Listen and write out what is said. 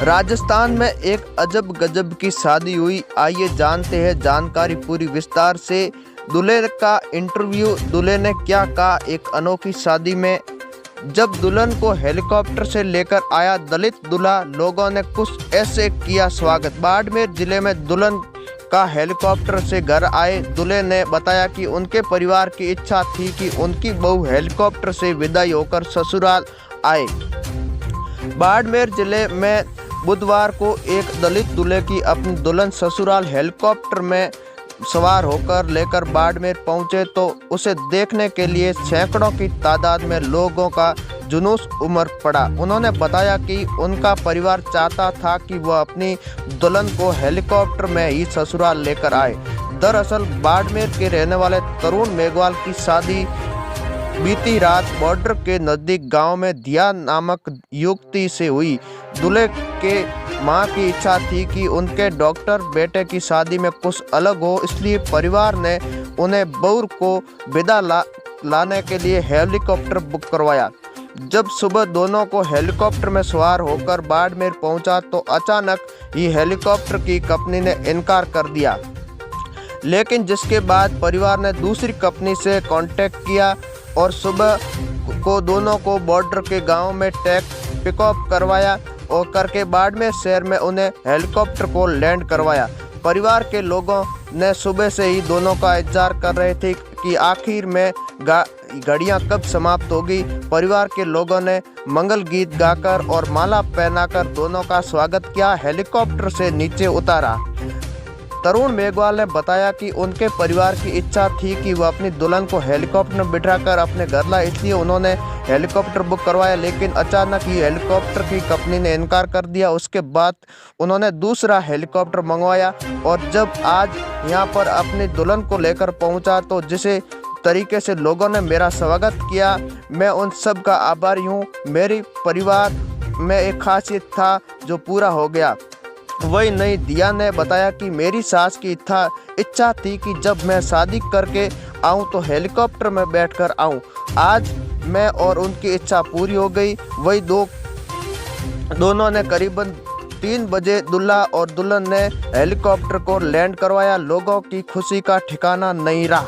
राजस्थान में एक अजब गजब की शादी हुई। आइए जानते हैं जानकारी पूरी विस्तार से। दूल्हे का इंटरव्यू, दूल्हे ने क्या कहा एक अनोखी शादी में। जब दुल्हन को हेलीकॉप्टर से लेकर आया दलित दूल्हा, लोगों ने कुछ ऐसे किया स्वागत। बाड़मेर जिले में दुल्हन का हेलीकॉप्टर से घर आए दूल्हे ने बताया कि उनके परिवार की इच्छा थी कि उनकी बहू हेलीकॉप्टर से विदाई होकर ससुराल आए। बाड़मेर जिले में बुधवार को एक दलित दूल्हे की अपनी दुल्हन ससुराल हेलीकॉप्टर में सवार होकर लेकर बाड़मेर पहुंचे तो उसे देखने के लिए सैकड़ों की तादाद में लोगों का जुनूस उमड़ पड़ा। उन्होंने बताया कि उनका परिवार चाहता था कि वह अपनी दुल्हन को हेलीकॉप्टर में ही ससुराल लेकर आए। दरअसल बाड़मेर के रहने वाले तरुण मेघवाल की शादी बीती रात बॉर्डर के नजदीक गांव में दिया नामक युवती से हुई। दूल्हे के मां की इच्छा थी कि उनके डॉक्टर बेटे की शादी में कुछ अलग हो, इसलिए परिवार ने उन्हें बहू को विदा लाने के लिए हेलीकॉप्टर बुक करवाया। जब सुबह दोनों को हेलीकॉप्टर में सवार होकर बाड़मेर पहुंचा तो अचानक ही हेलीकॉप्टर की कंपनी ने इनकार कर दिया, लेकिन जिसके बाद परिवार ने दूसरी कंपनी से कांटेक्ट किया और सुबह को दोनों को बॉर्डर के गांव में पिकअप करवाया और करके बाड़मेर शहर में उन्हें हेलीकॉप्टर को लैंड करवाया। परिवार के लोगों ने सुबह से ही दोनों का इंतजार कर रहे थे कि आखिर में घड़ियां कब समाप्त होगी। परिवार के लोगों ने मंगल गीत गाकर और माला पहनाकर दोनों का स्वागत किया, हेलीकॉप्टर से नीचे उतारा। तरुण मेघवाल ने बताया कि उनके परिवार की इच्छा थी कि वह अपनी दुल्हन को हेलीकॉप्टर में बिठाकर अपने घर लाए, इसलिए उन्होंने हेलीकॉप्टर बुक करवाया, लेकिन अचानक ही हेलीकॉप्टर की कंपनी ने इनकार कर दिया। उसके बाद उन्होंने दूसरा हेलीकॉप्टर मंगवाया और जब आज यहां पर अपनी दुल्हन को लेकर पहुंचा तो जिस तरीके से लोगों ने मेरा स्वागत किया, मैं उन सब का आभारी हूँ। मेरे परिवार में एक खासियत था जो पूरा हो गया। वही नहीं, दिया ने बताया कि मेरी सास की इच्छा थी कि जब मैं शादी करके आऊं तो हेलीकॉप्टर में बैठकर आऊं। आज मैं और उनकी इच्छा पूरी हो गई। वही दोनों ने करीबन 3 बजे दूल्हा और दुल्हन ने हेलीकॉप्टर को लैंड करवाया। लोगों की खुशी का ठिकाना नहीं रहा।